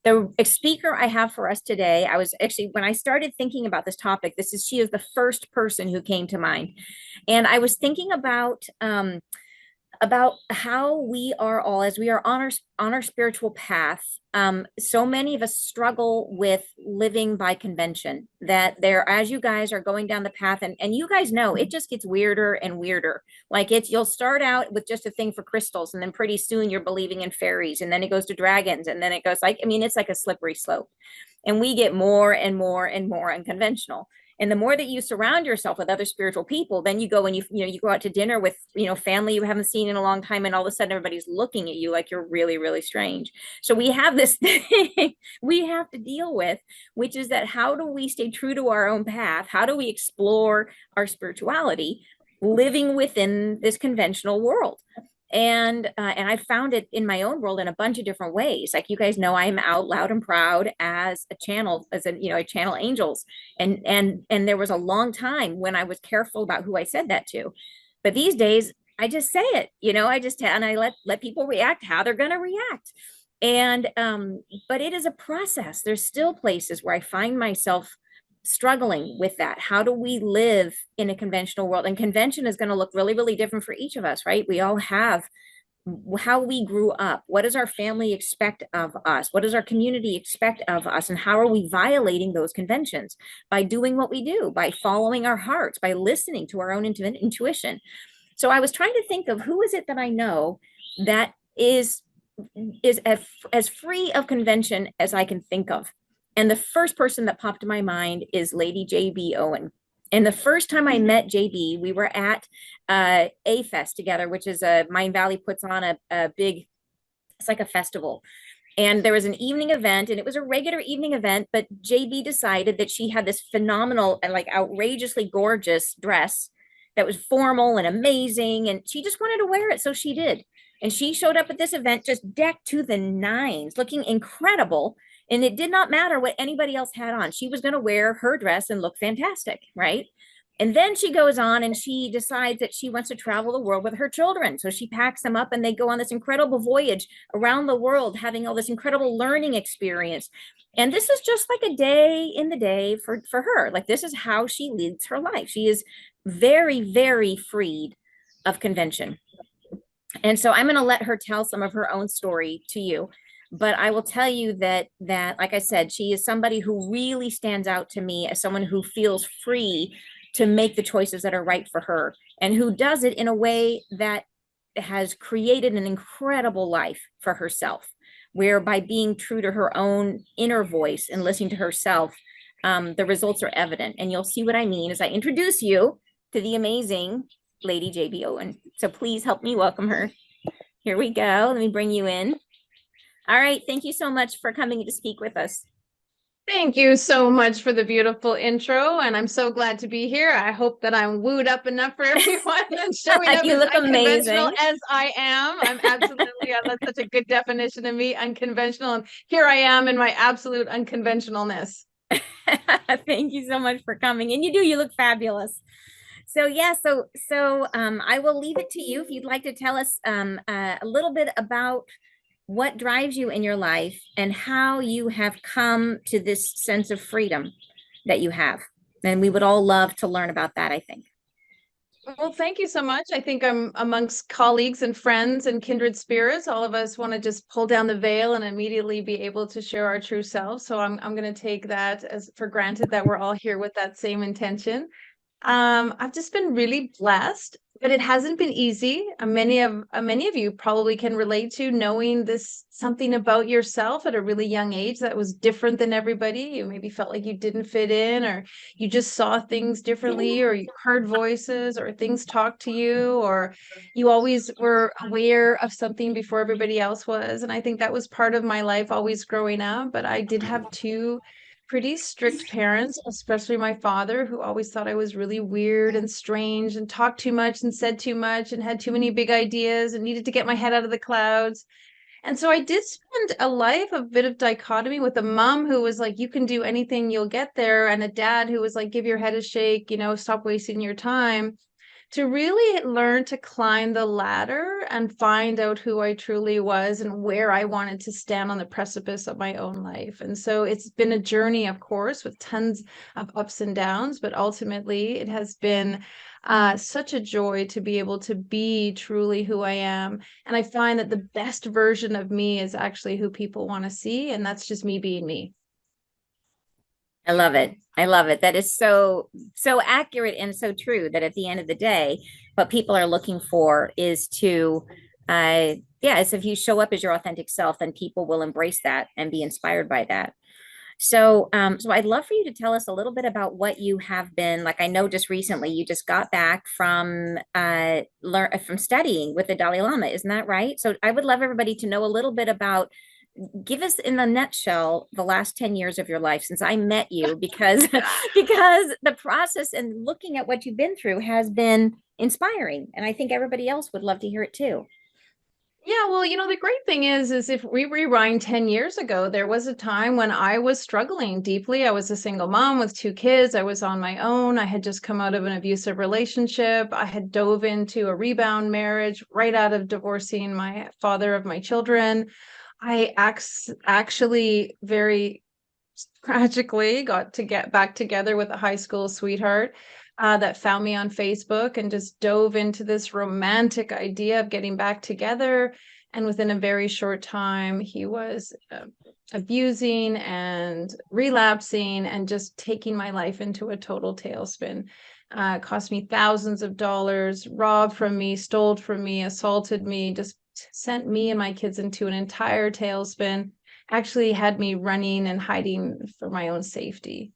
The speaker I have for us today, I was actually, when I started thinking about this topic, she is the first person who came to mind. And I was thinking about how we are all, as we are on our spiritual path. So many of us struggle with living by convention, that there, as you guys are going down the path, and you guys know it just gets weirder and weirder. Like you'll start out with just a thing for crystals, and then pretty soon you're believing in fairies, and then it goes to dragons, and then it goes like, I mean, it's like a slippery slope. And we get more and more and more unconventional. And the more that you surround yourself with other spiritual people, then you go and you go out to dinner with, family you haven't seen in a long time, and all of a sudden everybody's looking at you like you're really, really strange. So we have this thing we have to deal with, which is that how do we stay true to our own path? How do we explore our spirituality living within this conventional world? And I found it in my own world in a bunch of different ways. Like you guys know, I'm out loud and proud as a channel, I channel angels. And there was a long time when I was careful about who I said that to. But these days I just say it, and I let people react how they're gonna react. And but it is a process. There's still places where I find myself struggling with that. How do we live in a conventional world? And convention is going to look really, really different for each of us, right? We all have how we grew up. What does our family expect of us? What does our community expect of us? And how are we violating those conventions? By doing what we do, by following our hearts, by listening to our own intuition. So I was trying to think of who is it that I know that is as free of convention as I can think of. And the first person that popped to my mind is Lady JB Owen. And the first time I met JB, we were at A Fest together, which is Mind Valley puts on a big, it's like a festival. And there was an evening event, and it was a regular evening event, but JB decided that she had this phenomenal and like outrageously gorgeous dress that was formal and amazing, and she just wanted to wear it, so she did. And she showed up at this event just decked to the nines, looking incredible. And it did not matter what anybody else had on. She was going to wear her dress and look fantastic, right? And then she goes on and she decides that she wants to travel the world with her children. So she packs them up and they go on this incredible voyage around the world, having all this incredible learning experience. And this is just like a day in the day for her. Like this is how she leads her life. She is very, very freed of convention. And so I'm going to let her tell some of her own story to you. But I will tell you that like I said, she is somebody who really stands out to me as someone who feels free to make the choices that are right for her, and who does it in a way that has created an incredible life for herself, where by being true to her own inner voice and listening to herself, the results are evident. And you'll see what I mean as I introduce you to the amazing Lady JB Owen. So please help me welcome her. Here we go. Let me bring you in. All right. Thank you so much for coming to speak with us. Thank you so much for the beautiful intro, and I'm so glad to be here. I hope that I'm wooed up enough for everyone and showing up You as look unconventional amazing. as I am. I'm absolutely, that's such a good definition of me, unconventional, and here I am in my absolute unconventionalness. Thank you so much for coming. And you look fabulous. So yeah, I will leave it to you if you'd like to tell us a little bit about what drives you in your life and how you have come to this sense of freedom that you have. And we would all love to learn about that, I think. Well, thank you so much. I think I'm amongst colleagues and friends and kindred spirits. All of us want to just pull down the veil and immediately be able to share our true selves. So I'm going to take that as for granted that we're all here with that same intention. I've just been really blessed, but it hasn't been easy. Many of you probably can relate to knowing this something about yourself at a really young age that was different than everybody. You maybe felt like you didn't fit in, or you just saw things differently, or you heard voices, or things talked to you, or you always were aware of something before everybody else was. And I think that was part of my life always growing up. But I did have two pretty strict parents, especially my father, who always thought I was really weird and strange and talked too much and said too much and had too many big ideas and needed to get my head out of the clouds. And so I did spend a life of a bit of dichotomy with a mom who was like, you can do anything, you'll get there, and a dad who was like, give your head a shake, stop wasting your time, to really learn to climb the ladder and find out who I truly was and where I wanted to stand on the precipice of my own life. And so it's been a journey, of course, with tons of ups and downs, but ultimately it has been such a joy to be able to be truly who I am. And I find that the best version of me is actually who people want to see, and that's just me being me. I love it. I love it. That is so accurate and so true that at the end of the day, what people are looking for is to yeah, it's if you show up as your authentic self, then people will embrace that and be inspired by that. So I'd love for you to tell us a little bit about what you have been like. I know just recently you just got back from from studying with the Dalai Lama, isn't that right? So I would love everybody to know a little bit about, give us in a nutshell the last 10 years of your life since I met you, because because the process and looking at what you've been through has been inspiring, and I think everybody else would love to hear it too. Yeah, well, the great thing is if we rewind 10 years ago, there was a time when I was struggling deeply. I was a single mom with two kids. I was on my own. I had just come out of an abusive relationship. I had dove into a rebound marriage right out of divorcing my father of my children. Actually very tragically got to get back together with a high school sweetheart that found me on Facebook and just dove into this romantic idea of getting back together. And within a very short time, he was abusing and relapsing and just taking my life into a total tailspin. Cost me thousands of dollars, robbed from me, stole from me, assaulted me, just sent me and my kids into an entire tailspin, actually had me running and hiding for my own safety.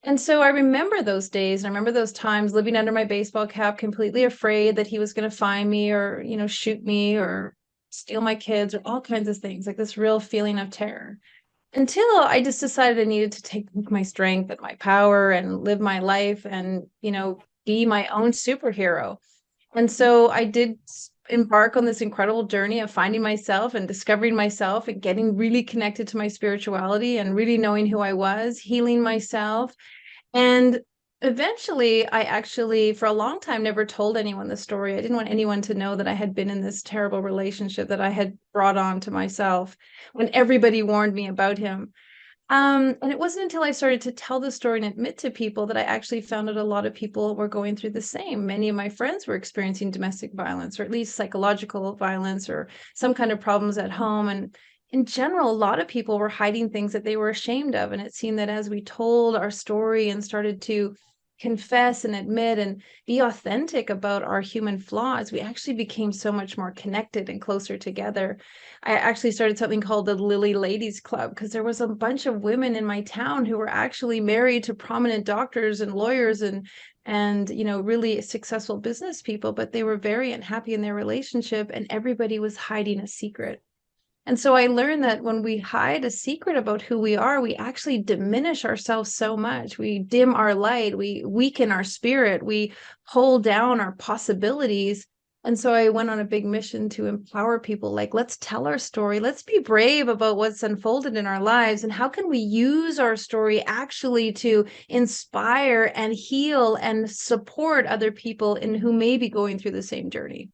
And so I remember those days. I remember those times living under my baseball cap, completely afraid that he was going to find me or, shoot me or steal my kids or all kinds of things, like this real feeling of terror. Until I just decided I needed to take my strength and my power and live my life and, be my own superhero. And so I did embark on this incredible journey of finding myself and discovering myself and getting really connected to my spirituality and really knowing who I was, healing myself. And eventually, I actually, for a long time, never told anyone the story. I didn't want anyone to know that I had been in this terrible relationship that I had brought on to myself when everybody warned me about him. And it wasn't until I started to tell the story and admit to people that I actually found out a lot of people were going through the same. Many of my friends were experiencing domestic violence, or at least psychological violence, or some kind of problems at home. And in general, a lot of people were hiding things that they were ashamed of. And it seemed that as we told our story and started to confess and admit and be authentic about our human flaws, we actually became so much more connected and closer together. I actually started something called the Lily Ladies Club because there was a bunch of women in my town who were actually married to prominent doctors and lawyers and really successful business people, but they were very unhappy in their relationship and everybody was hiding a secret. And so I learned that when we hide a secret about who we are, we actually diminish ourselves so much. We dim our light, we weaken our spirit, we hold down our possibilities. And so I went on a big mission to empower people, like, let's tell our story. Let's be brave about what's unfolded in our lives. And how can we use our story actually to inspire and heal and support other people in who may be going through the same journey?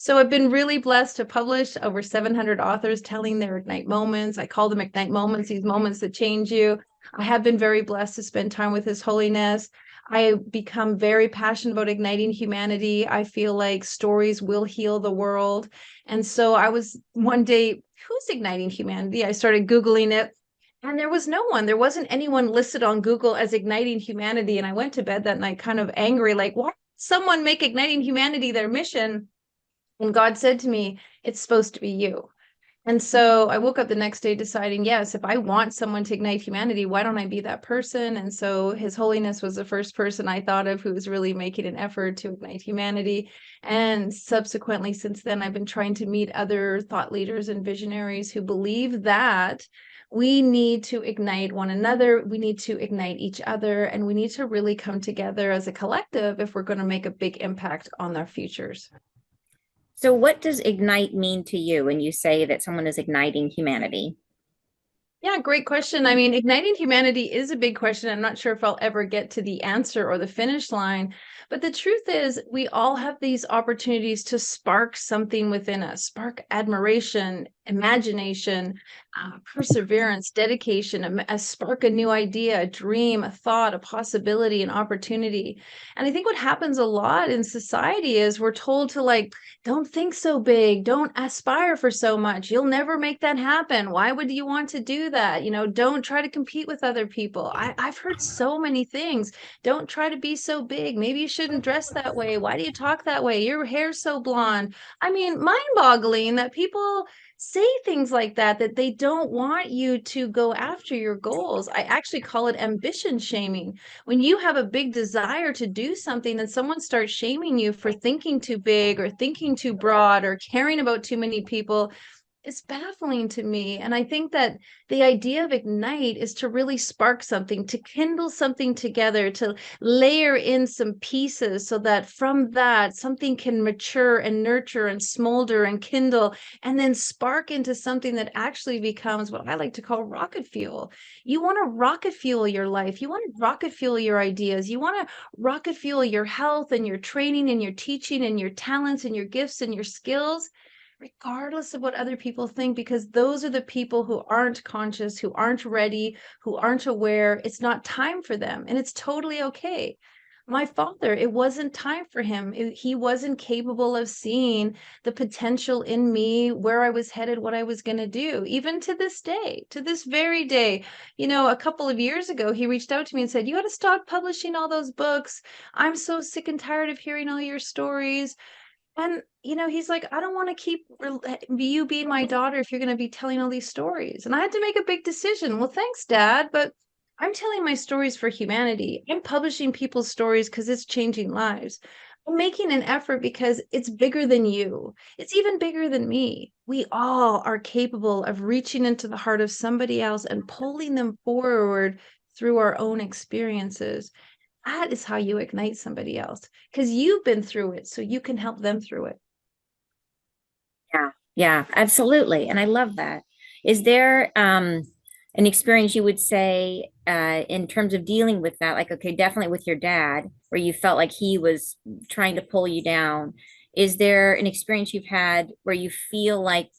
So I've been really blessed to publish over 700 authors telling their Ignite moments. I call them Ignite moments, these moments that change you. I have been very blessed to spend time with His Holiness. I become very passionate about igniting humanity. I feel like stories will heal the world. And so I was one day, who's igniting humanity? I started Googling it. And there was no one. There wasn't anyone listed on Google as igniting humanity. And I went to bed that night kind of angry, like, why would someone make igniting humanity their mission? And God said to me, it's supposed to be you. And so I woke up the next day deciding, yes, if I want someone to ignite humanity, why don't I be that person? And so His Holiness was the first person I thought of who was really making an effort to ignite humanity. And subsequently, since then, I've been trying to meet other thought leaders and visionaries who believe that we need to ignite one another, we need to ignite each other, and we need to really come together as a collective if we're going to make a big impact on our futures. So what does ignite mean to you when you say that someone is igniting humanity? Yeah, great question. I mean, igniting humanity is a big question. I'm not sure if I'll ever get to the answer or the finish line. But the truth is, we all have these opportunities to spark something within us, spark admiration, imagination, perseverance, dedication, spark a new idea, a dream, a thought, a possibility, an opportunity. And I think what happens a lot in society is we're told to like, don't think so big. Don't aspire for so much. You'll never make that happen. Why would you want to do that? You know, don't try to compete with other people. I've heard so many things. Don't try to be so big. Maybe you shouldn't dress that way. Why do you talk that way? Your hair's so blonde. I mean, mind-boggling that people say things like that, that they don't want you to go after your goals. I actually call it ambition shaming. When you have a big desire to do something, then someone starts shaming you for thinking too big or thinking too broad or caring about too many people. It's baffling to me. And I think that the idea of ignite is to really spark something, to kindle something together, to layer in some pieces so that from that something can mature and nurture and smolder and kindle and then spark into something that actually becomes what I like to call rocket fuel. You want to rocket fuel your life. You want to rocket fuel your ideas. You want to rocket fuel your health and your training and your teaching and your talents and your gifts and your skills, regardless of what other people think, because those are the people who aren't conscious, who aren't ready, who aren't aware. It's not time for them, and it's totally okay. My father, it wasn't time for him. He wasn't capable of seeing the potential in me, where I was headed, what I was going to do, even to this day, to this very day. You know, a couple of years ago, he reached out to me and said, "You got to stop publishing all those books. I'm so sick and tired of hearing all your stories." And, you know, he's like, "I don't want to keep you being my daughter if you're going to be telling all these stories." And I had to make a big decision. Well, thanks, Dad, but I'm telling my stories for humanity. I'm publishing people's stories because it's changing lives. I'm making an effort because it's bigger than you. It's even bigger than me. We all are capable of reaching into the heart of somebody else and pulling them forward through our own experiences. That is how you ignite somebody else, because you've been through it, so you can help them through it. Yeah, yeah, absolutely. And I love that. Is there an experience you would say in terms of dealing with that? Like, okay, definitely with your dad, where you felt like he was trying to pull you down. Is there an experience you've had where you feel like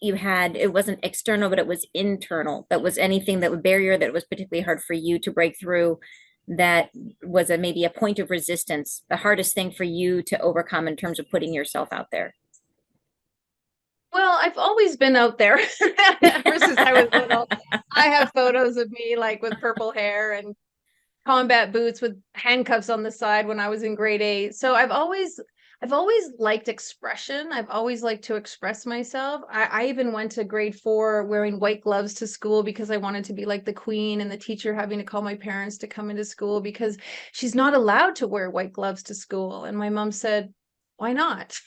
you had, it wasn't external, but it was internal, that was anything that was barrier that was particularly hard for you to break through, that was a maybe a point of resistance, the hardest thing for you to overcome in terms of putting yourself out there? Well, I've always been out there ever since I was little. I have photos of me like with purple hair and combat boots with handcuffs on the side when I was in grade 8. So I've always liked expression. I've always liked to express myself. I even went to grade 4 wearing white gloves to school because I wanted to be like the queen, and the teacher having to call my parents to come into school because she's not allowed to wear white gloves to school. And my mom said, "Why not?"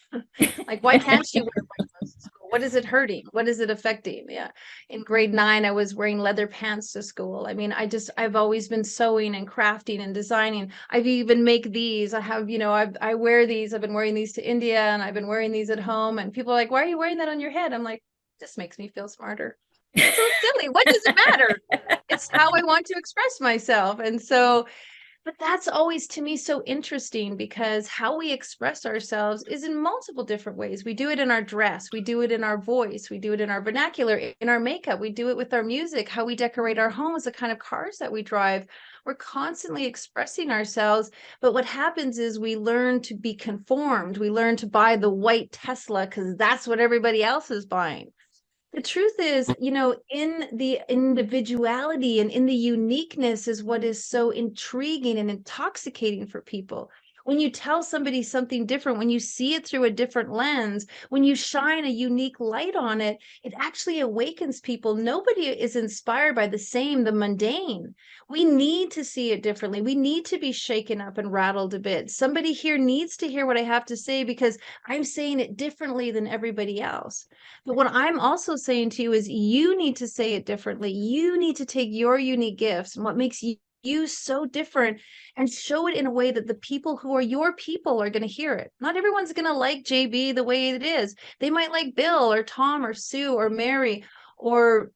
Like, why can't you wear white gloves to school? What is it hurting? What is it affecting? Yeah. In grade 9, I was wearing leather pants to school. I mean, I've always been sewing and crafting and designing. I've even make these. I have, I wear these. I've been wearing these to India, and I've been wearing these at home. And people are like, "Why are you wearing that on your head?" I'm like, "This makes me feel smarter." It's so silly. What does it matter? It's how I want to express myself. And so, but that's always to me so interesting, because how we express ourselves is in multiple different ways. We do it in our dress, we do it in our voice, we do it in our vernacular, in our makeup, we do it with our music, how we decorate our homes, the kind of cars that we drive. We're constantly expressing ourselves. But what happens is we learn to be conformed. We learn to buy the white Tesla because that's what everybody else is buying. The truth is, in the individuality and in the uniqueness is what is so intriguing and intoxicating for people. When you tell somebody something different, when you see it through a different lens, when you shine a unique light on it, it actually awakens people. Nobody is inspired by the mundane. We need to see it differently. We need to be shaken up and rattled a bit. Somebody here needs to hear what I have to say because I'm saying it differently than everybody else. But what I'm also saying to you is you need to say it differently. You need to take your unique gifts and what makes you so different and show it in a way that the people who are your people are going to hear it. Not everyone's going to like JB the way it is. They might like Bill or Tom or Sue or Mary or,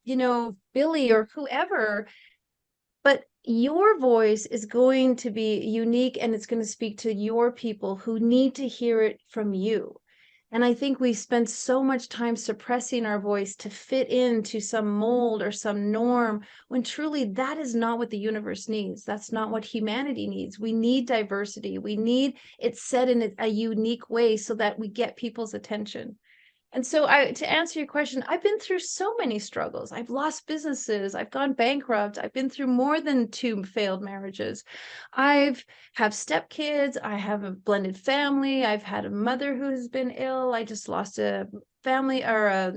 Billy or whoever, but your voice is going to be unique and it's going to speak to your people who need to hear it from you. And I think we spend so much time suppressing our voice to fit into some mold or some norm, when truly that is not what the universe needs. That's not what humanity needs. We need diversity. We need it said in a unique way so that we get people's attention. And so to answer your question, I've been through so many struggles. I've lost businesses. I've gone bankrupt. I've been through more than 2 failed marriages. I've have stepkids. I have a blended family. I've had a mother who has been ill. I just lost a family or a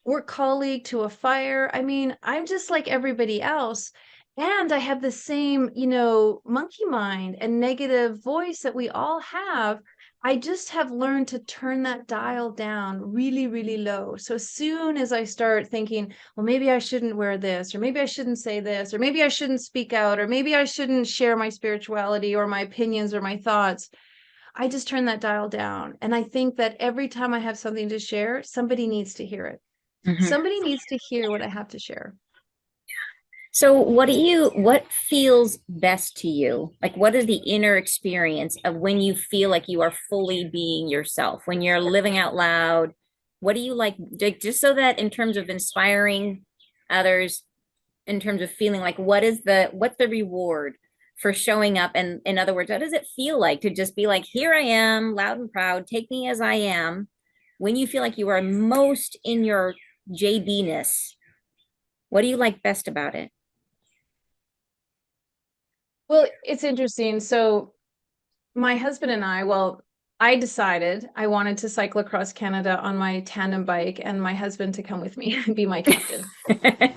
work colleague to a fire. I mean, I'm just like everybody else. And I have the same, monkey mind and negative voice that we all have. I just have learned to turn that dial down really, really low. So as soon as I start thinking, well, maybe I shouldn't wear this, or maybe I shouldn't say this, or maybe I shouldn't speak out, or maybe I shouldn't share my spirituality or my opinions or my thoughts, I just turn that dial down. And I think that every time I have something to share, somebody needs to hear it. Mhm. Somebody needs to hear what I have to share. So what feels best to you? Like, what is the inner experience of when you feel like you are fully being yourself, when you're living out loud? What do you like, just so that in terms of inspiring others, in terms of feeling like what's the reward for showing up? And in other words, what does it feel like to just be like, here I am, loud and proud, take me as I am, when you feel like you are most in your JB-ness? What do you like best about it? Well, it's interesting. So my husband and I decided I wanted to cycle across Canada on my tandem bike and my husband to come with me and be my captain.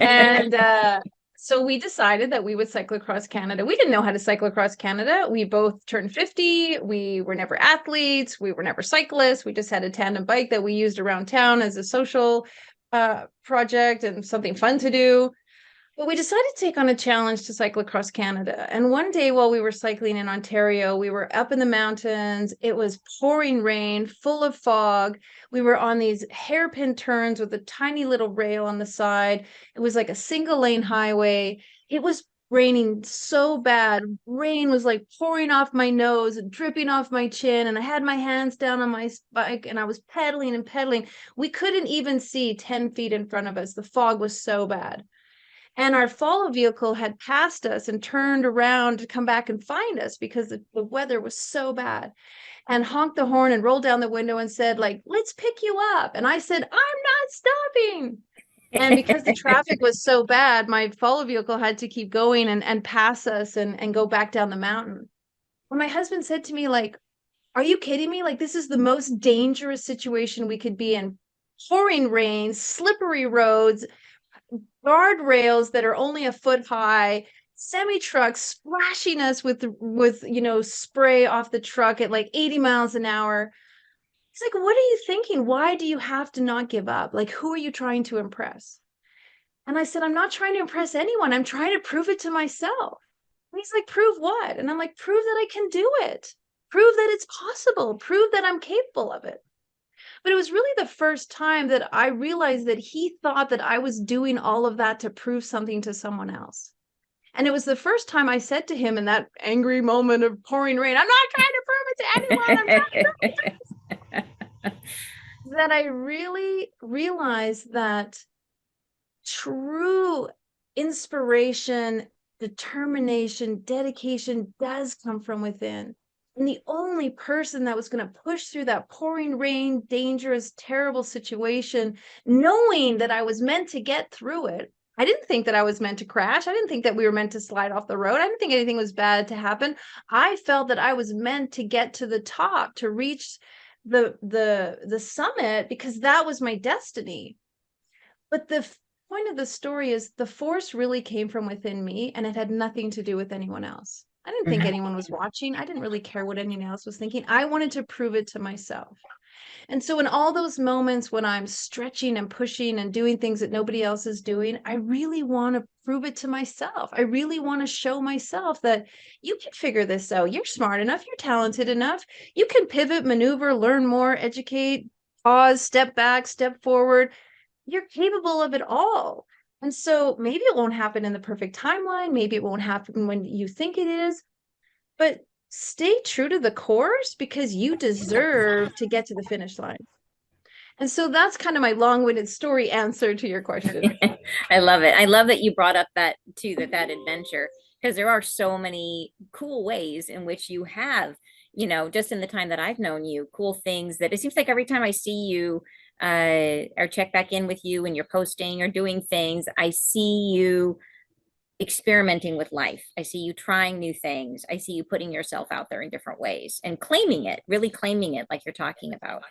And so we decided that we would cycle across Canada. We didn't know how to cycle across Canada. We both turned 50. We were never athletes. We were never cyclists. We just had a tandem bike that we used around town as a social project and something fun to do. But we decided to take on a challenge to cycle across Canada. And one day while we were cycling in Ontario, we were up in the mountains. It was pouring rain, full of fog. We were on these hairpin turns with a tiny little rail on the side. It was like a single lane highway. It was raining so bad. Rain was like pouring off my nose and dripping off my chin. And I had my hands down on my bike and I was pedaling and pedaling. We couldn't even see 10 feet in front of us. The fog was so bad. And our follow vehicle had passed us and turned around to come back and find us because the weather was so bad, and honked the horn and rolled down the window and said, like, let's pick you up. And I said, I'm not stopping. And because the traffic was so bad, my follow vehicle had to keep going and pass us and go back down the mountain. When my husband said to me, like, are you kidding me? Like, this is the most dangerous situation we could be in. Pouring rain, slippery roads, guardrails that are only a foot high, semi trucks splashing us with spray off the truck at like 80 miles an hour. He's like, what are you thinking? Why do you have to not give up? Like, who are you trying to impress? And I said, I'm not trying to impress anyone. I'm trying to prove it to myself. And he's like, prove what? And I'm like, prove that I can do it. Prove that it's possible. Prove that I'm capable of it. But it was really the first time that I realized that he thought that I was doing all of that to prove something to someone else. And it was the first time I said to him in that angry moment of pouring rain, I'm not trying to prove it to anyone. I'm trying to prove it to that I really realized that true inspiration, determination, dedication does come from within. And the only person that was going to push through that pouring rain, dangerous, terrible situation, knowing that I was meant to get through it. I didn't think that I was meant to crash. I didn't think that we were meant to slide off the road. I didn't think anything was bad to happen. I felt that I was meant to get to the top, to reach the summit, because that was my destiny. But the point of the story is the force really came from within me, and it had nothing to do with anyone else. I didn't think anyone was watching. I didn't really care what anyone else was thinking. I wanted to prove it to myself. And so in all those moments when I'm stretching and pushing and doing things that nobody else is doing, I really want to prove it to myself. I really want to show myself that you can figure this out. You're smart enough. You're talented enough. You can pivot, maneuver, learn more, educate, pause, step back, step forward. you're capable of it all. And so maybe it won't happen in the perfect timeline. Maybe it won't happen when you think it is, but stay true to the course because you deserve to get to the finish line. And so that's kind of my long-winded story answer to your question. I love it. I love that you brought up that too, that adventure, because there are so many cool ways in which you have, just in the time that I've known you, cool things that it seems like every time I see you or check back in with you and you're posting or doing things, I see you experimenting with life. I see you trying new things. I see you putting yourself out there in different ways and claiming it, really claiming it like you're talking about.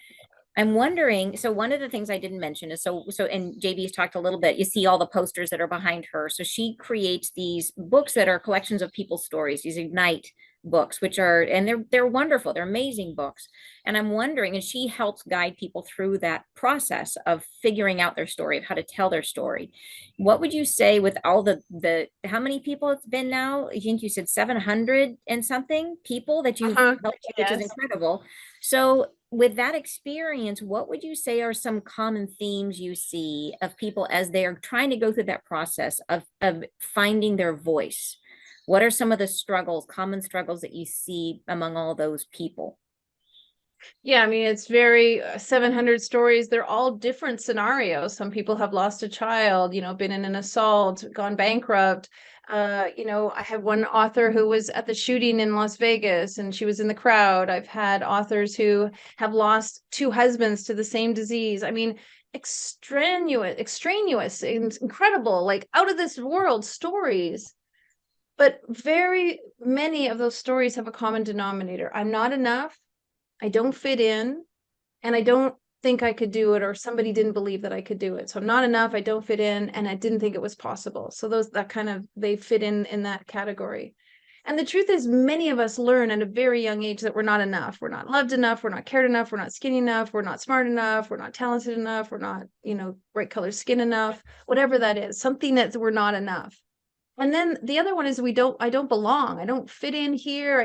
I'm wondering, so one of the things I didn't mention is and JB's talked a little bit, you see all the posters that are behind her. So she creates these books that are collections of people's stories, these Ignite books, which are, and they're wonderful, they're amazing books. And I'm wondering, and she helps guide people through that process of figuring out their story, of how to tell their story. What would you say with all how many people it's been now? I think you said 700 and something people that you've Uh-huh. helped, which is Yes. incredible. So with that experience, what would you say are some common themes you see of people as they are trying to go through that process of finding their voice? What are some of the struggles, common struggles that you see among all those people? Yeah, I mean, it's very 700 stories. They're all different scenarios. Some people have lost a child, been in an assault, gone bankrupt. I have one author who was at the shooting in Las Vegas and she was in the crowd. I've had authors who have lost two husbands to the same disease. I mean, extraneous, incredible, like out of this world stories. But very many of those stories have a common denominator. I'm not enough. I don't fit in and I don't think I could do it, or somebody didn't believe that I could do it. So I'm not enough, I don't fit in, and I didn't think it was possible. So that kind of, they fit in that category. And the truth is, many of us learn at a very young age that we're not enough. We're not loved enough. We're not cared enough. We're not skinny enough. We're not smart enough. We're not talented enough. We're not, bright color skin enough, whatever that is, something that we're not enough. And then the other one is I don't belong. I don't fit in here.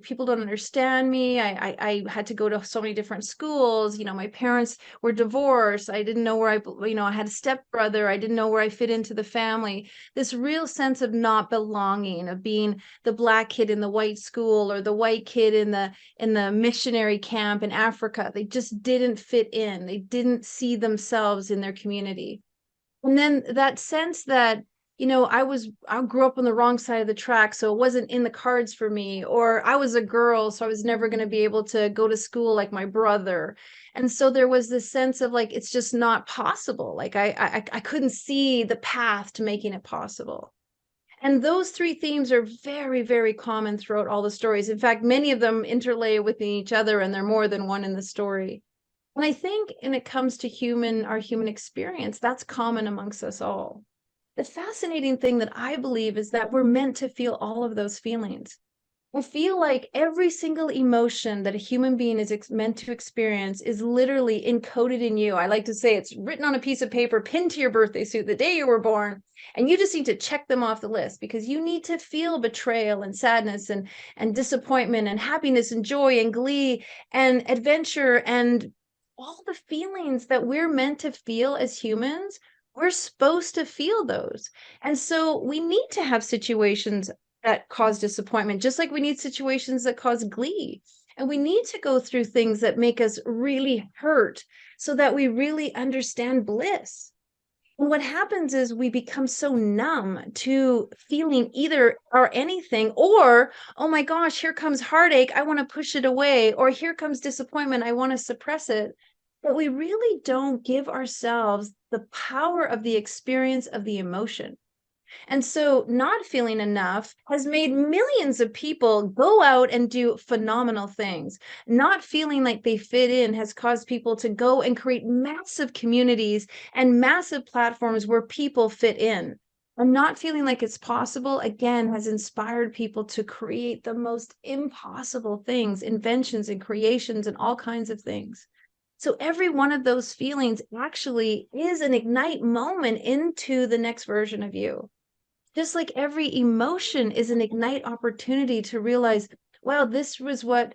People don't understand me. I had to go to so many different schools. My parents were divorced. I didn't know where I had a stepbrother. I didn't know where I fit into the family. This real sense of not belonging, of being the black kid in the white school or the white kid in the missionary camp in Africa. They just didn't fit in. They didn't see themselves in their community. And then that sense that, I grew up on the wrong side of the track, so it wasn't in the cards for me, or I was a girl, so I was never going to be able to go to school like my brother. And so there was this sense of like, it's just not possible. Like I couldn't see the path to making it possible. And those three themes are very, very common throughout all the stories. In fact, many of them interlay with each other, and they're more than one in the story. And I think when it comes to our human experience, that's common amongst us all. The fascinating thing that I believe is that we're meant to feel all of those feelings. I feel like every single emotion that a human being is meant to experience is literally encoded in you. I like to say it's written on a piece of paper, pinned to your birthday suit the day you were born. And you just need to check them off the list because you need to feel betrayal and sadness and disappointment and happiness and joy and glee and adventure and all the feelings that we're meant to feel as humans. We're supposed to feel those. And so we need to have situations that cause disappointment, just like we need situations that cause glee. And we need to go through things that make us really hurt so that we really understand bliss. And what happens is we become so numb to feeling either or anything, or, oh my gosh, here comes heartache. I want to push it away. Or here comes disappointment. I want to suppress it. But we really don't give ourselves the power of the experience of the emotion. And so, not feeling enough has made millions of people go out and do phenomenal things. Not feeling like they fit in has caused people to go and create massive communities and massive platforms where people fit in. And not feeling like it's possible, again, has inspired people to create the most impossible things, inventions and creations and all kinds of things. So every one of those feelings actually is an ignite moment into the next version of you. Just like every emotion is an ignite opportunity to realize, wow, this was what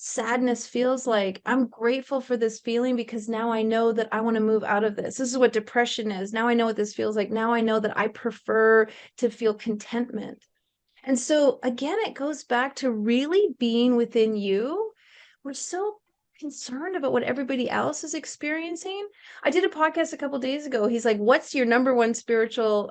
sadness feels like. I'm grateful for this feeling because now I know that I want to move out of this. This is what depression is. Now I know what this feels like. Now I know that I prefer to feel contentment. And so again, it goes back to really being within you. We're so concerned about what everybody else is experiencing. I did a podcast a couple days ago. He's like, "What's your number one spiritual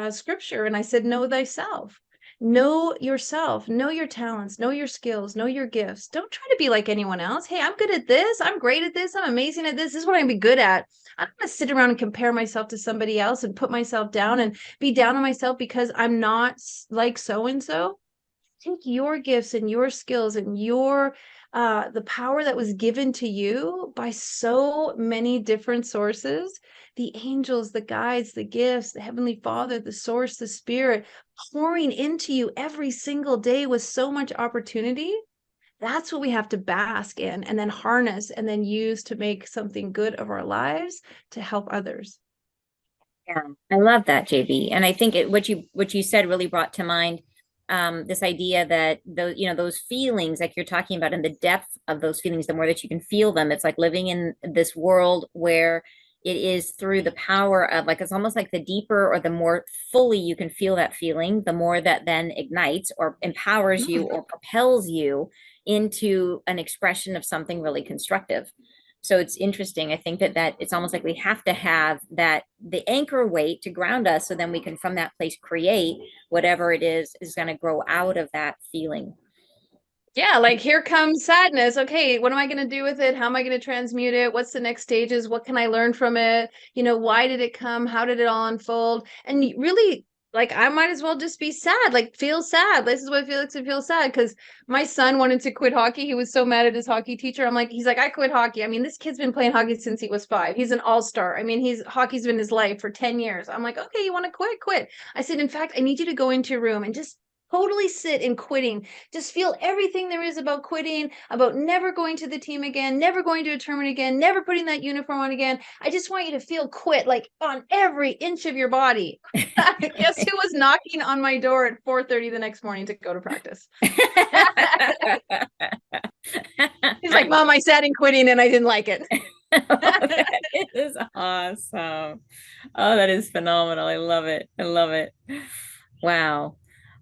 scripture?" And I said, "Know thyself." Know yourself, know your talents, know your skills, know your gifts. Don't try to be like anyone else. Hey, I'm good at this. I'm great at this. I'm amazing at this. This is what I'm gonna be good at. I'm not gonna sit around and compare myself to somebody else and put myself down and be down on myself because I'm not like so and so. Take your gifts and your skills and your the power that was given to you by so many different sources, the angels, the guides, the gifts, the heavenly father, the source, the spirit, pouring into you every single day with so much opportunity. That's what we have to bask in and then harness and then use to make something good of our lives to help others. Yeah, I love that, JB. And I think what you said really brought to mind this idea that those, you know, those feelings like you're talking about, in the depth of those feelings, the more that you can feel them, it's like living in this world where it is through the power of, like, it's almost like the deeper or the more fully you can feel that feeling, the more that then ignites or empowers you Mm. or propels you into an expression of something really constructive. So it's interesting. I think that it's almost like we have to have that, the anchor weight to ground us, so then we can from that place create whatever it is going to grow out of that feeling. Yeah, like here comes sadness. Okay, what am I going to do with it? How am I going to transmute it? What's the next stages? What can I learn from it? You know, why did it come? How did it all unfold? And really, like, I might as well just be sad, like, feel sad. This is what it feels like to feel sad. Because my son wanted to quit hockey. He was so mad at his hockey teacher. I'm like, he's like, I quit hockey. I mean, this kid's been playing hockey since he was 5. He's an all-star. I mean, hockey's been his life for 10 years. I'm like, okay, you want to quit? Quit. I said, in fact, I need you to go into your room and just totally sit in quitting. Just feel everything there is about quitting, about never going to the team again, never going to a tournament again, never putting that uniform on again. I just want you to feel quit, like, on every inch of your body. Guess who was knocking on my door at 4:30 the next morning to go to practice? He's like, "Mom, I sat in quitting and I didn't like it." That is awesome. Oh, that is phenomenal. I love it. I love it. Wow.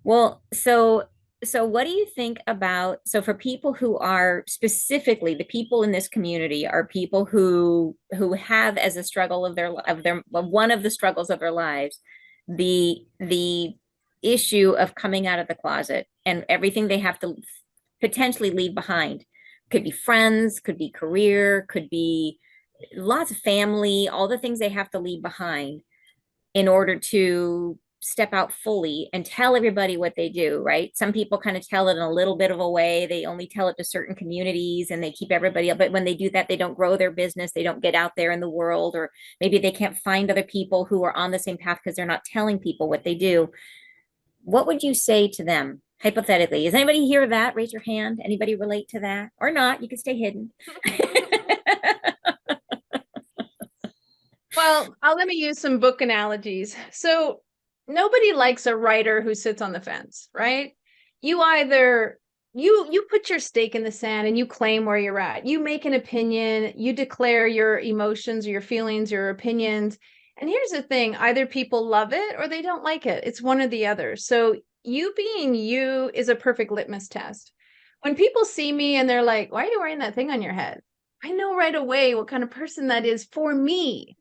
Well, so what do you think about, so for people who are, specifically the people in this community are people who have as a struggle of their well, one of the struggles of their lives, the issue of coming out of the closet and everything they have to potentially leave behind. Could be friends, could be career, could be lots of family, all the things they have to leave behind in order to step out fully and tell everybody what they do, right? Some people kind of tell it in a little bit of a way. They only tell it to certain communities and they keep everybody up. But when they do that, they don't grow their business. They don't get out there in the world, or maybe they can't find other people who are on the same path because they're not telling people what they do. What would you say to them? Hypothetically, is anybody hear that? Raise your hand. Anybody relate to that? Or not? You can stay hidden. Well, let me use some book analogies. So nobody likes a writer who sits on the fence, right? You either you put your stake in the sand and you claim where you're at. You make an opinion, you declare your emotions or your feelings, your opinions. And here's the thing, either people love it or they don't like it. It's one or the other. So you being you is a perfect litmus test. When people see me and they're like, "Why are you wearing that thing on your head?" I know right away what kind of person that is for me.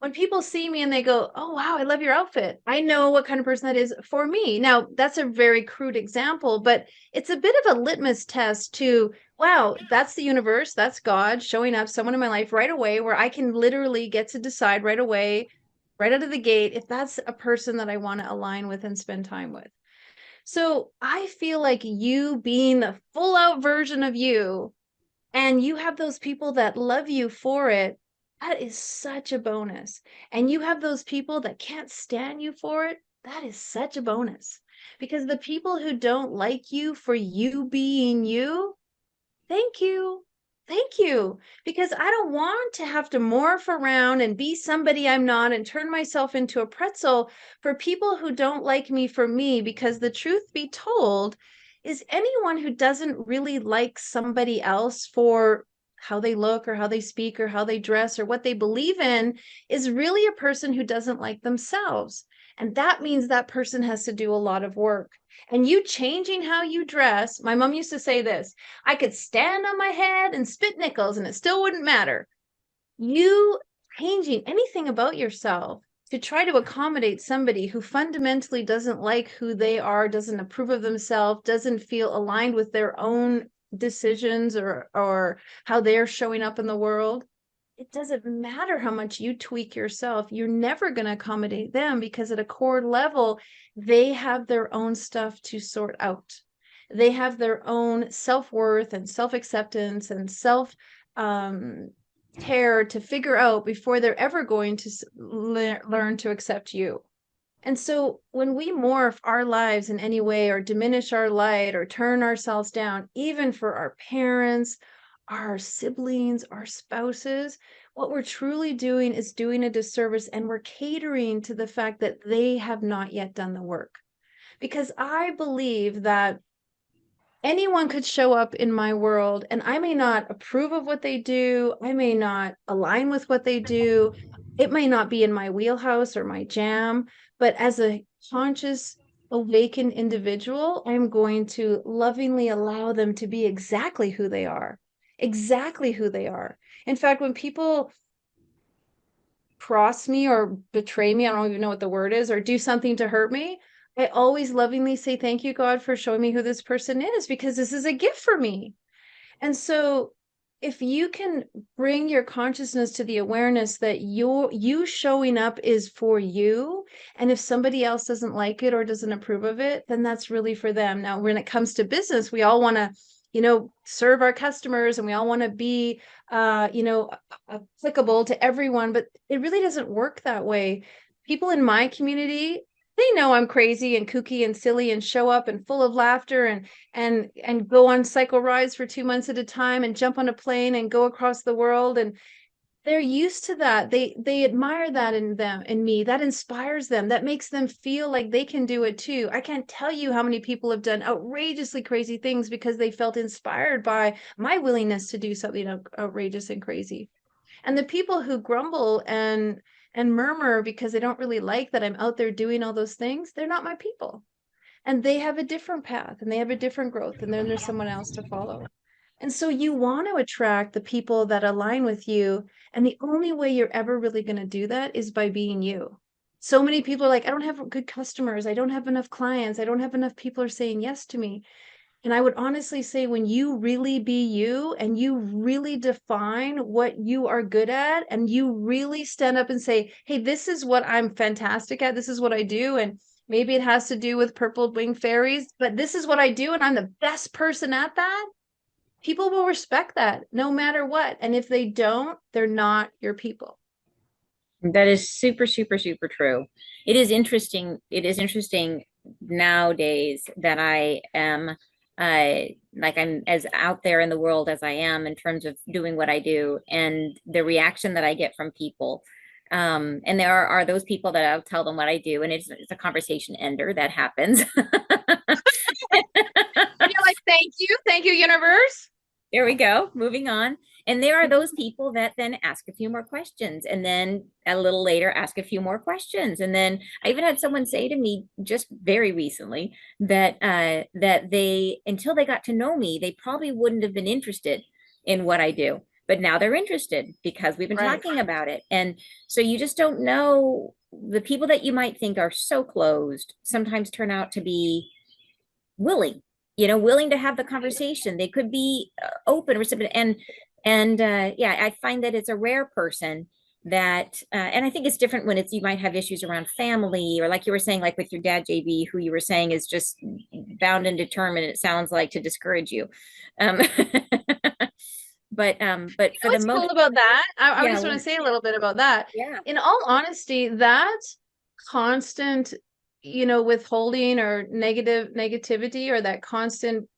When people see me and they go, "Oh, wow, I love your outfit," I know what kind of person that is for me. Now, that's a very crude example, but it's a bit of a litmus test to, wow, that's the universe, that's God showing up, someone in my life right away, where I can literally get to decide right away, right out of the gate, if that's a person that I want to align with and spend time with. So I feel like you being the full out version of you, and you have those people that love you for it, that is such a bonus. And you have those people that can't stand you for it, that is such a bonus. Because the people who don't like you for you being you, thank you. Thank you. Because I don't want to have to morph around and be somebody I'm not and turn myself into a pretzel for people who don't like me for me. Because the truth be told, is anyone who doesn't really like somebody else for how they look or how they speak or how they dress or what they believe in is really a person who doesn't like themselves. And that means that person has to do a lot of work. And you changing how you dress, my mom used to say this, I could stand on my head and spit nickels and it still wouldn't matter. You changing anything about yourself to try to accommodate somebody who fundamentally doesn't like who they are, doesn't approve of themselves, doesn't feel aligned with their own decisions or how they're showing up in the world. It doesn't matter how much you tweak yourself, you're never going to accommodate them because at a core level, they have their own stuff to sort out. They have their own self-worth and self-acceptance and self care to figure out before they're ever going to learn to accept you. And so when we morph our lives in any way or diminish our light or turn ourselves down, even for our parents, our siblings, our spouses, what we're truly doing is doing a disservice, and we're catering to the fact that they have not yet done the work. Because I believe that anyone could show up in my world and I may not approve of what they do. I may not align with what they do. It may not be in my wheelhouse or my jam, but as a conscious, awakened individual, I'm going to lovingly allow them to be exactly who they are. Exactly who they are. In fact, when people cross me or betray me, I don't even know what the word is, or do something to hurt me, I always lovingly say, thank you, God, for showing me who this person is, because this is a gift for me. And so if you can bring your consciousness to the awareness that you showing up is for you, and if somebody else doesn't like it or doesn't approve of it, then that's really for them. Now, when it comes to business, we all want to, serve our customers and we all want to be, applicable to everyone, but it really doesn't work that way. People in my community, they know I'm crazy and kooky and silly and show up and full of laughter and go on cycle rides for 2 months at a time and jump on a plane and go across the world. And they're used to that. They admire that in me. That inspires them. That makes them feel like they can do it too. I can't tell you how many people have done outrageously crazy things because they felt inspired by my willingness to do something outrageous and crazy. And the people who grumble and murmur because they don't really like that I'm out there doing all those things, they're not my people. And they have a different path and they have a different growth, and then there's someone else to follow. And so you want to attract the people that align with you. And the only way you're ever really going to do that is by being you. So many people are like, I don't have good customers. I don't have enough clients. I don't have enough people are saying yes to me. And I would honestly say when you really be you and you really define what you are good at and you really stand up and say, hey, this is what I'm fantastic at. This is what I do. And maybe it has to do with purple winged fairies, but this is what I do. And I'm the best person at that. People will respect that no matter what. And if they don't, they're not your people. That is super, super, super true. It is interesting. It is interesting nowadays that I am like I'm as out there in the world as I am in terms of doing what I do and the reaction that I get from people. And there are those people that I'll tell them what I do, and it's a conversation ender that happens. And you're like, thank you, universe. There we go. Moving on. And there are those people that then ask a few more questions and then a little later ask a few more questions. And then I even had someone say to me just very recently that that they until they got to know me, they probably wouldn't have been interested in what I do. But now they're interested because we've been Right. talking about it. And so you just don't know, the people that you might think are so closed sometimes turn out to be willing, willing to have the conversation. They could be open, receptive, and yeah, I find that it's a rare person that, and I think it's different when it's you might have issues around family, or like you were saying, like with your dad, JB, who you were saying is just bound and determined. It sounds like to discourage you. Um, but You for know the what's most, cool about that? I yeah, just want to say a little bit about that. yeah, In all honesty, that constant, withholding or negativity, or that constant,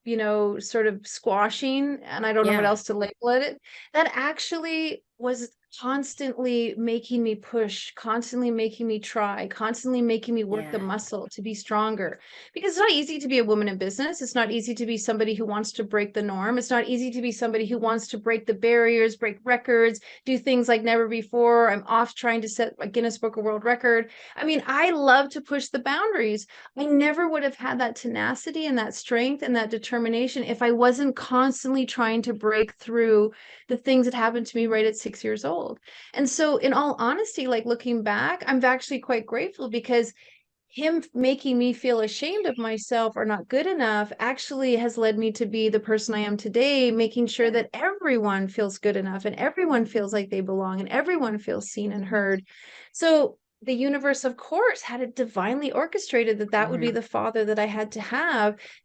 sort of squashing, and I don't know what yeah, else to label it, that actually was constantly making me push, constantly making me try, constantly making me work the Yeah. muscle to be stronger. Because it's not easy to be a woman in business. It's not easy to be somebody who wants to break the norm. It's not easy to be somebody who wants to break the barriers, break records, do things like never before. I'm off trying to set a Guinness Book of World Record. I mean, I love to push the boundaries. I never would have had that tenacity and that strength and that determination if I wasn't constantly trying to break through the things that happened to me right at 6 years old. And so, in all honesty, like looking back, I'm actually quite grateful because him making me feel ashamed of myself or not good enough actually has led me to be the person I am today, making sure Yeah. that everyone feels good enough and everyone feels like they belong and everyone feels seen and heard. So, the universe, of course, had it divinely orchestrated that that would be Mhm. the father that I had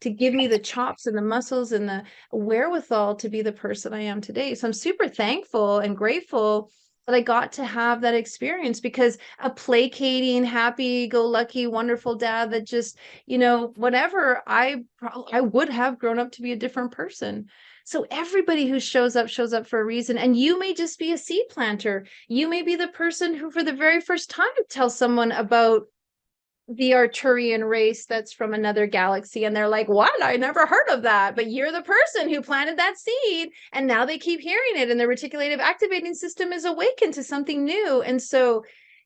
to give me the chops and the muscles and the wherewithal to be the person I am today. So I'm super thankful and grateful that I got to have that experience because a placating, happy-go-lucky, wonderful dad that just, whatever, I would have grown up to be a different person. So everybody who shows up for a reason. And you may just be a seed planter. You may be the person who, for the very first time, tells someone about the Arturian race that's from another galaxy. And they're like, what? I never heard of that. But you're the person who planted that seed. And now they keep hearing it. And the reticulative activating system is awakened to something new. And so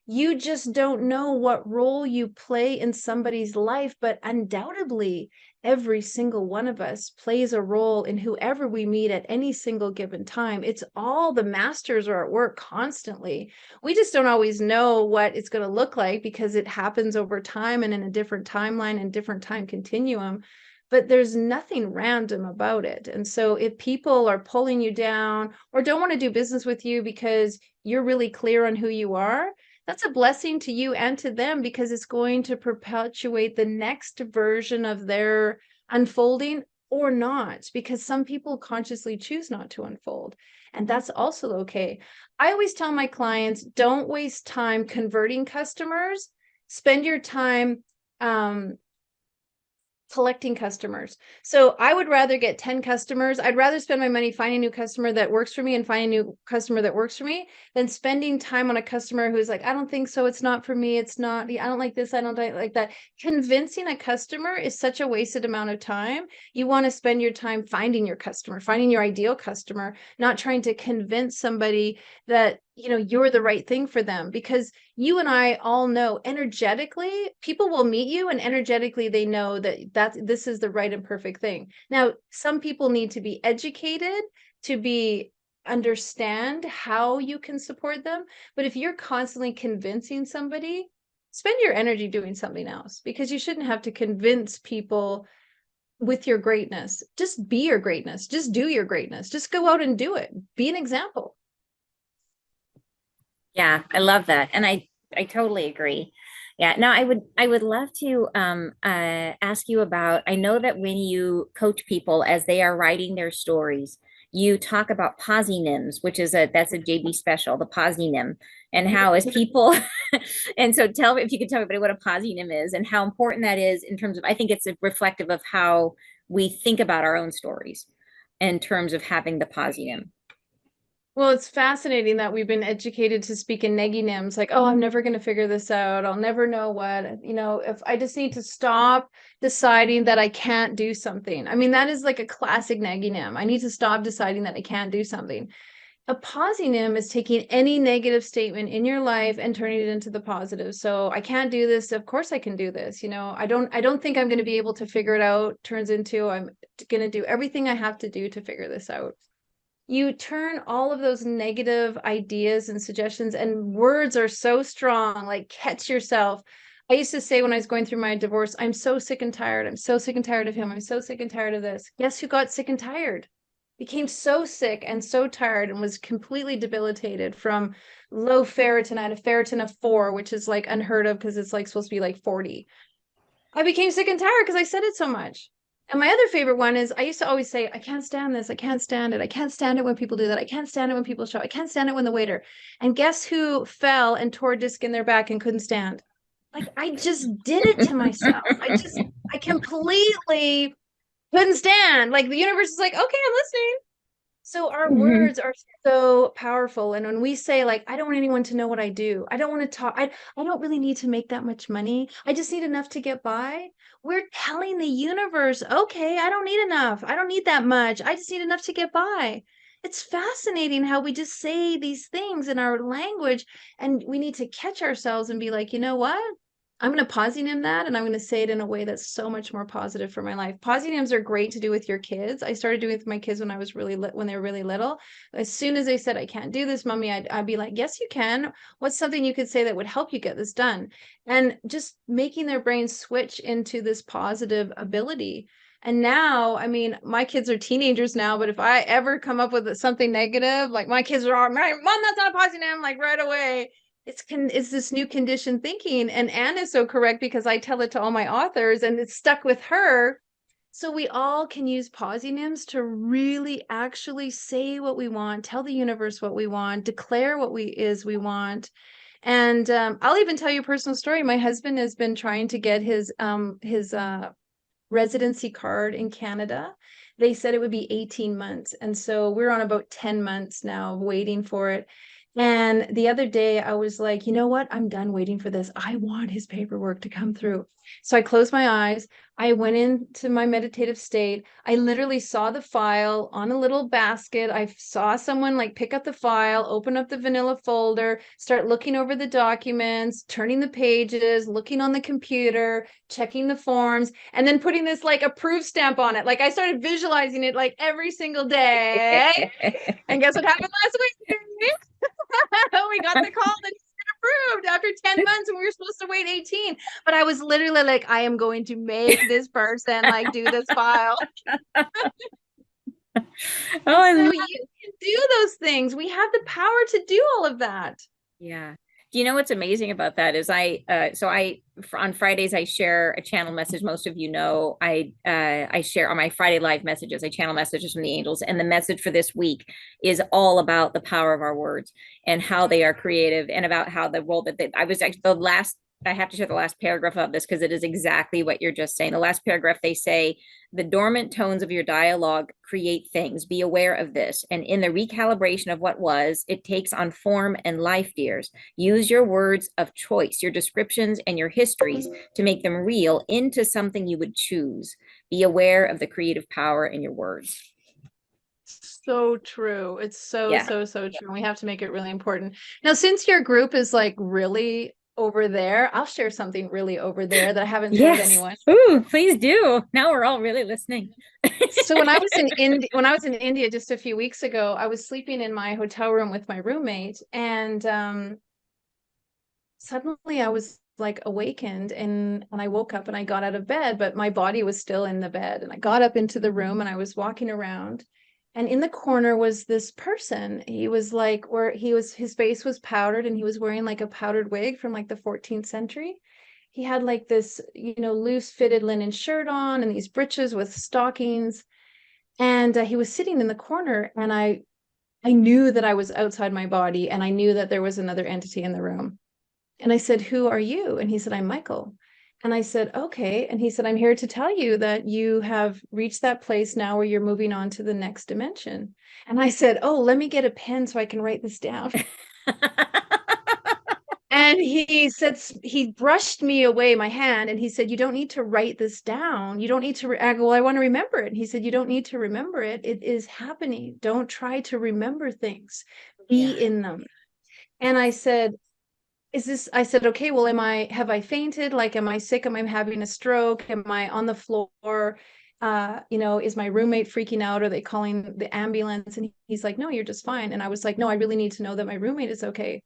you just don't know what role you play in somebody's life, but undoubtedly, every single one of us plays a role in whoever we meet at any single given time. It's all the masters are at work constantly. We just don't always know what it's going to look like because it happens over time and in a different timeline and different time continuum. But there's nothing random about it. And so if people are pulling you down or don't want to do business with you because you're really clear on who you are, that's a blessing to you and to them because it's going to perpetuate the next version of their unfolding or not, because some people consciously choose not to unfold. And that's also okay. I always tell my clients, don't waste time converting customers. Spend your time collecting customers. So I would rather get 10 customers. I'd rather spend my money finding a new customer that works for me and finding a new customer that works for me than spending time on a customer who's like, I don't think so. It's not for me. It's not, I don't like this. I don't like that. Convincing a customer is such a wasted amount of time. You want to spend your time finding your customer, finding your ideal customer, not trying to convince somebody that, you're the right thing for them, because you and I all know energetically people will meet you and energetically they know that this is the right and perfect thing. Now, some people need to be educated to be understand how you can support them. But if you're constantly convincing somebody, spend your energy doing something else, because you shouldn't have to convince people with your greatness. Just be your greatness. Just do your greatness. Just go out and do it. Be an example. Yeah, I love that. And I totally agree. Yeah. Now I would love to ask you about, I know that when you coach people as they are writing their stories, you talk about posinims, which is that's a JB special, the posinim, and how as people and so tell me if you could tell everybody what a posinim is and how important that is in terms of, I think it's reflective of how we think about our own stories in terms of having the posinim. Well, it's fascinating that we've been educated to speak in negatives, like, oh, I'm never going to figure this out. I'll never know what, if I just need to stop deciding that I can't do something. I mean, that is like a classic negative. I need to stop deciding that I can't do something. A positive is taking any negative statement in your life and turning it into the positive. So I can't do this. Of course I can do this. I don't think I'm going to be able to figure it out. Turns into I'm going to do everything I have to do to figure this out. You turn all of those negative ideas and suggestions, and words are so strong, like catch yourself. I used to say when I was going through my divorce, I'm so sick and tired. I'm so sick and tired of him. I'm so sick and tired of this. Guess who got sick and tired? Became so sick and so tired and was completely debilitated from low ferritin. I had a ferritin of 4, which is like unheard of because it's like supposed to be like 40. I became sick and tired because I said it so much. And my other favorite one is I used to always say, I can't stand this. I can't stand it. I can't stand it when people do that. I can't stand it when people show. I can't stand it when the waiter. And guess who fell and tore a disc in their back and couldn't stand? Like, I just did it to myself. I completely couldn't stand. Like, the universe is like, okay, I'm listening. So our Mhm. words are so powerful. And when we say, like, I don't want anyone to know what I do, I don't want to talk, I don't really need to make that much money. I just need enough to get by. We're telling the universe, okay, I don't need enough. I don't need that much. I just need enough to get by. It's fascinating how we just say these things in our language, and we need to catch ourselves and be like, you know what? I'm going to positive that, and I'm going to say it in a way that's so much more positive for my life. Positives are great to do with your kids. I started doing it with my kids when I was when they were really little. As soon as they said, I can't do this, mommy, I'd be like, yes, you can. What's something you could say that would help you get this done? And just making their brains switch into this positive ability. And now, I mean, my kids are teenagers now, but if I ever come up with something negative, like my kids are all, mom, that's not a positive, I'm like right away. It's this new conditioned thinking. And Anne is so correct, because I tell it to all my authors and it's stuck with her. So we all can use positives to really actually say what we want, tell the universe what we want, declare what we want. And I'll even tell you a personal story. My husband has been trying to get his residency card in Canada. They said it would be 18 months. And so we're on about 10 months now waiting for it. And the other day I was like, you know what? I'm done waiting for this. I want his paperwork to come through. So I closed my eyes. I went into my meditative state. I literally saw the file on a little basket. I saw someone like pick up the file, open up the vanilla folder, start looking over the documents, turning the pages, looking on the computer, checking the forms, and then putting this like approve stamp on it. Like I started visualizing it like every single day. And guess what happened last week? We got the call that he's been approved after 10 months and we were supposed to wait 18. But I was literally like, I am going to make this person like do this file. Oh, And I so love you can do those things. We have the power to do all of that. Yeah. Do you know what's amazing about that is on Fridays I share a channel message. Most of you know I share on my Friday live messages. I channel messages from the angels, and the message for this week is all about the power of our words and how they are creative, and about how the role that I was actually the last. I have to share the last paragraph of this because it is exactly what you're just saying. The last paragraph, they say, the dormant tones of your dialogue create things. Be aware of this. And in the recalibration of what was, it takes on form and life, dears. Use your words of choice, your descriptions, and your histories to make them real into something you would choose. Be aware of the creative power in your words. So true. It's so, Yeah. so, so true. We have to make it really important. Now, since your group is like really over there, I'll share something really over there that I haven't told Yes. anyone. Ooh, please do. Now we're all really listening. So when I was in India just a few weeks ago, I was sleeping in my hotel room with my roommate, and suddenly I was like awakened, and I woke up and I got out of bed, but my body was still in the bed. And I got up into the room and I was walking around, and in the corner was this person. He was like, where he was, his face was powdered and he was wearing like a powdered wig from like the 14th century. He had like this, loose fitted linen shirt on and these breeches with stockings. And he was sitting in the corner, and I knew that I was outside my body, and I knew that there was another entity in the room. And I said, who are you? And he said, I'm Michael. And I said, okay. And he said, I'm here to tell you that you have reached that place now where you're moving on to the next dimension. And I said, oh, let me get a pen so I can write this down. And he said, he brushed me away, my hand, and he said, you don't need to write this down. You don't need to, I go, well, I want to remember it. And he said, you don't need to remember it. It is happening. Don't try to remember things. Be Yeah. in them. And I said, I said, okay, well, have I fainted? Like, am I sick? Am I having a stroke? Am I on the floor? Is my roommate freaking out? Are they calling the ambulance? And he's like, no, you're just fine. And I was like, no, I really need to know that my roommate is okay.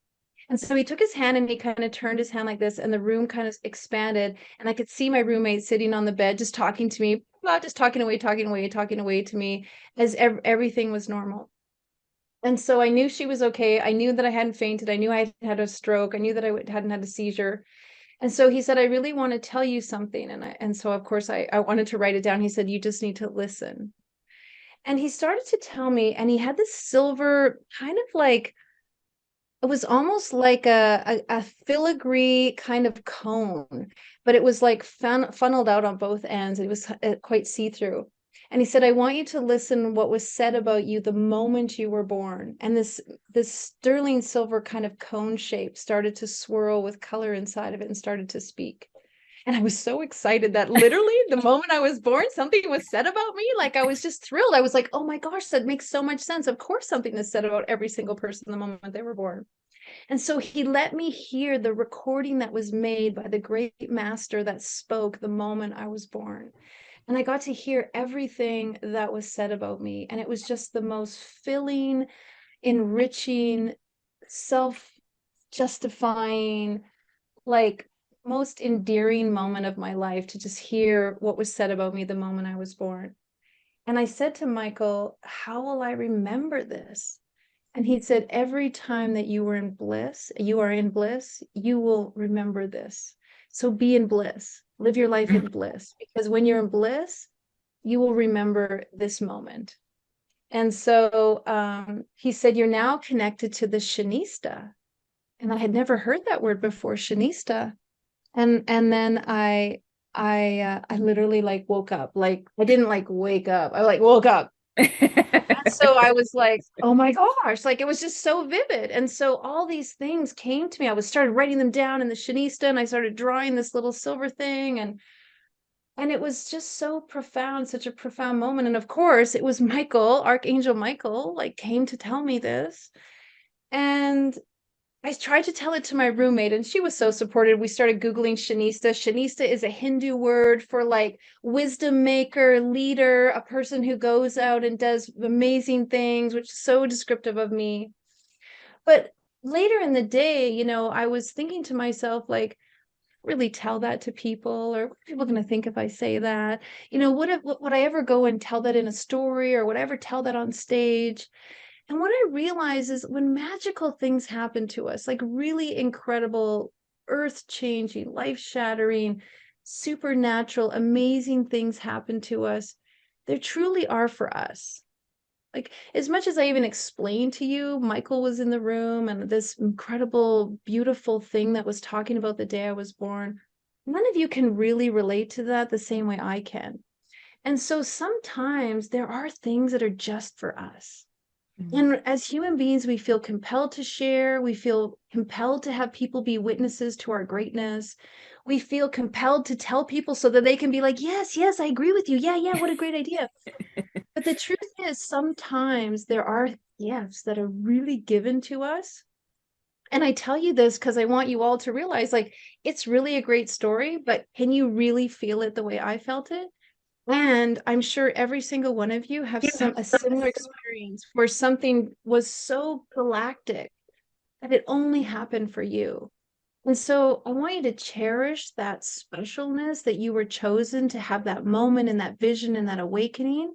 And so he took his hand and he kind of turned his hand like this, and the room kind of expanded. And I could see my roommate sitting on the bed, just talking to me, just talking away, talking away, talking away to me, as everything was normal. And so I knew she was okay. I knew that I hadn't fainted. I knew I had a stroke. I knew that I hadn't had a seizure. And so he said, I really want to tell you something. And so of course I wanted to write it down. He said, you just need to listen. And he started to tell me, and he had this silver kind of like, it was almost like a filigree kind of cone, but it was like funneled out on both ends. It was quite see-through. And he said, I want you to listen what was said about you the moment you were born. And this sterling silver kind of cone shape started to swirl with color inside of it and started to speak. And I was so excited that literally the moment I was born, something was said about me. Like I was just thrilled. I was like, oh my gosh, that makes so much sense. Of course, something is said about every single person the moment they were born. And so he let me hear the recording that was made by the great master that spoke the moment I was born. And I got to hear everything that was said about me. And it was just the most filling, enriching, self justifying, like most endearing moment of my life to just hear what was said about me the moment I was born. And I said to Michael, how will I remember this? And he said, every time that you are in bliss, you will remember this. So be in bliss, live your life in bliss, because when you're in bliss, you will remember this moment. And so he said, you're now connected to the Shanista. And I had never heard that word before, Shanista. And then I literally like woke up. Like I didn't like wake up. I like woke up. And so I was like, oh my gosh, like it was just so vivid. And so all these things came to me. I was started writing them down in the Shanista and I started drawing this little silver thing and it was just so profound, such a profound moment. And of course, it was Michael, Archangel Michael, like came to tell me this. And I tried to tell it to my roommate and she was so supportive. We started Googling Shanista. Shanista is a Hindu word for like wisdom maker, leader, a person who goes out and does amazing things, which is so descriptive of me. But later in the day, you know, I was thinking to myself, like, really tell that to people, or what are people going to think if I say that? You know, would I ever go and tell that in a story, or would I ever tell that on stage? And what I realize is when magical things happen to us, like really incredible, earth-changing, life-shattering, supernatural, amazing things happen to us, they truly are for us. Like as much as I even explained to you, Michael was in the room and this incredible, beautiful thing that was talking about the day I was born, none of you can really relate to that the same way I can. And so sometimes there are things that are just for us. And as human beings, we feel compelled to share. We feel compelled to have people be witnesses to our greatness. We feel compelled to tell people so that they can be like, yes, yes, I agree with you. Yeah, yeah, what a great idea. But the truth is, sometimes there are gifts that are really given to us. And I tell you this because I want you all to realize, like, it's really a great story, but can you really feel it the way I felt it? And I'm sure every single one of you have a similar experience where something was so galactic that it only happened for you. And so I want you to cherish that specialness that you were chosen to have that moment and that vision and that awakening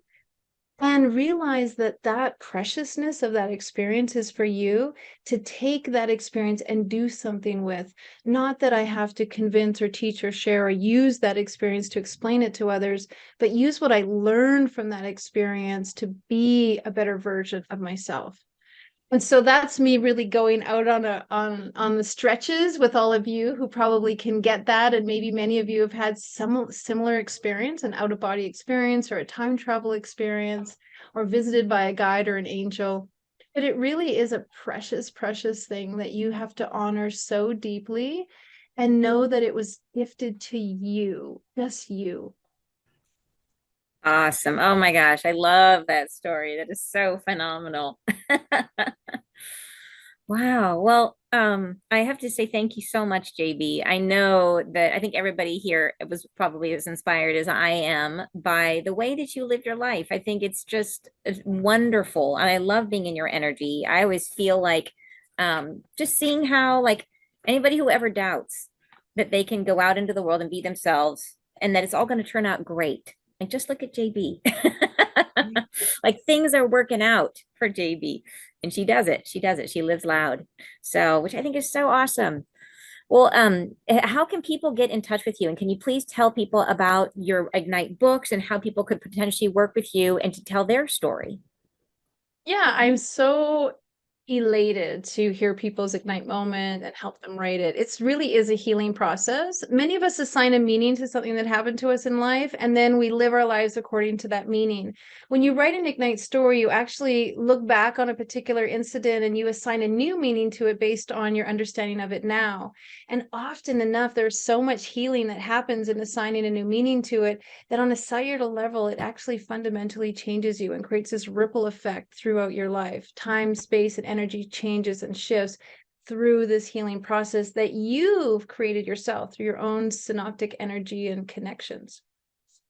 and realize that that preciousness of that experience is for you to take that experience and do something with. Not that I have to convince or teach or share or use that experience to explain it to others, but use what I learned from that experience to be a better version of myself. And so that's me really going out on the stretches with all of you who probably can get that. And maybe many of you have had some similar experience, an out-of-body experience or a time travel experience, or visited by a guide or an angel. But it really is a precious, precious thing that you have to honor so deeply and know that it was gifted to you, just you. Awesome. Oh my gosh, I love that story. That is so phenomenal. Wow. Well, I have to say thank you so much, JB. I know that I think everybody here was probably as inspired as I am by the way that you lived your life. I think it's wonderful. And I love being in your energy. I always feel like just seeing how like anybody who ever doubts that they can go out into the world and be themselves and that it's all going to turn out great. Like just look at JB. Like things are working out for JB and she does it. She does it. She lives loud. So, which I think is so awesome. Well, how can people get in touch with you? And can you please tell people about your Ignite books and how people could potentially work with you and to tell their story? Yeah, I'm so elated to hear people's Ignite moment and help them write it. It's really is a healing process. Many of us assign a meaning to something that happened to us in life, and then we live our lives according to that meaning. When you write an Ignite story, you actually look back on a particular incident and you assign a new meaning to it based on your understanding of it now. And often enough, there's so much healing that happens in assigning a new meaning to it that on a cellular level, it actually fundamentally changes you and creates this ripple effect throughout your life. Time, space, and energy changes and shifts through this healing process that you've created yourself through your own synaptic energy and connections.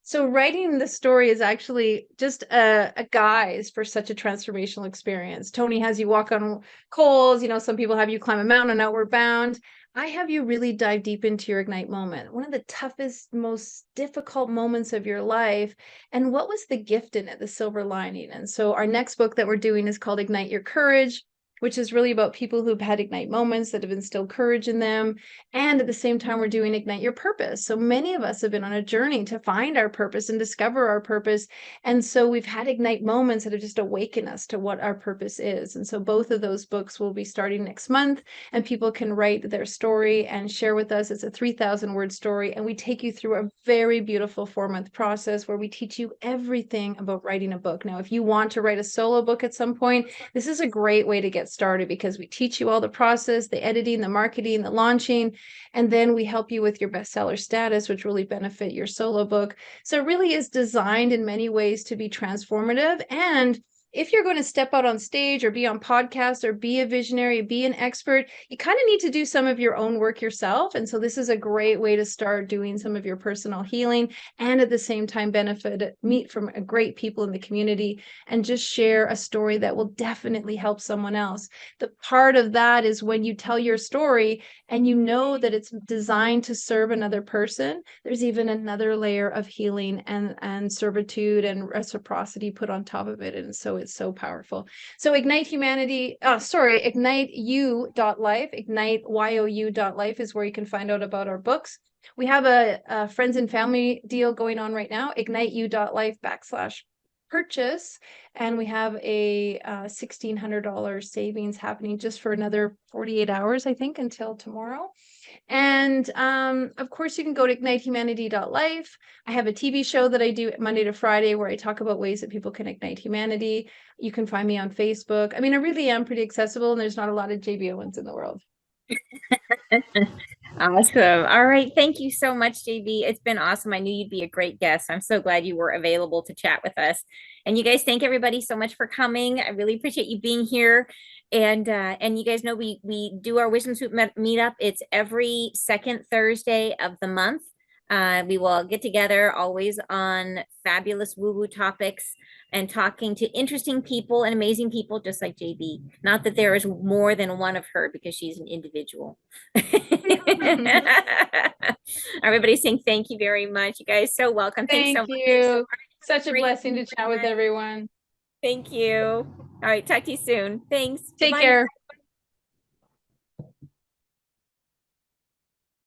So writing the story is actually just a guise for such a transformational experience. Tony has you walk on coals, some people have you climb a mountain and outward bound. I have you really dive deep into your Ignite moment, one of the toughest, most difficult moments of your life. And what was the gift in it, the silver lining? And so our next book that we're doing is called Ignite Your Courage, which is really about people who've had Ignite moments that have instilled courage in them. And at the same time, we're doing Ignite Your Purpose. So many of us have been on a journey to find our purpose and discover our purpose. And so we've had Ignite moments that have just awakened us to what our purpose is. And so both of those books will be starting next month, and people can write their story and share with us. It's a 3,000 word story. And we take you through a very beautiful 4-month process where we teach you everything about writing a book. Now, if you want to write a solo book at some point, this is a great way to get started because we teach you all the process, the editing, the marketing, the launching, and then we help you with your bestseller status, which really benefit your solo book. So it really is designed in many ways to be transformative. And if you're going to step out on stage or be on podcasts or be a visionary, be an expert, you kind of need to do some of your own work yourself. And so this is a great way to start doing some of your personal healing and at the same time meet from great people in the community and just share a story that will definitely help someone else. The part of that is when you tell your story and you know that it's designed to serve another person, there's even another layer of healing and servitude and reciprocity put on top of it. And so it's so powerful. So Ignite you.life, igniteyou.life is where you can find out about our books. We have a friends and family deal going on right now, igniteyou.life/purchase. And we have a $1,600 savings happening just for another 48 hours, I think, until tomorrow. And of course, you can go to ignitehumanity.life. I have a TV show that I do Monday to Friday where I talk about ways that people can ignite humanity. You can find me on Facebook. I mean, I really am pretty accessible, and there's not a lot of JB Owens in the world. Awesome. All right. Thank you so much, JB. It's been awesome. I knew you'd be a great guest. I'm so glad you were available to chat with us. And you guys, thank everybody so much for coming. I really appreciate you being here. And you guys know we do our Wisdom Swoop meetup. It's every second Thursday of the month. We will get together always on fabulous woo-woo topics and talking to interesting people and amazing people just like JB. Not that there is more than one of her because she's an individual. Everybody's saying thank you very much. You guys so welcome. Thanks so Thank much. you. Such a Great blessing to chat with everyone. Thank you. All right, talk to you soon. Thanks. Take Bye-bye. care.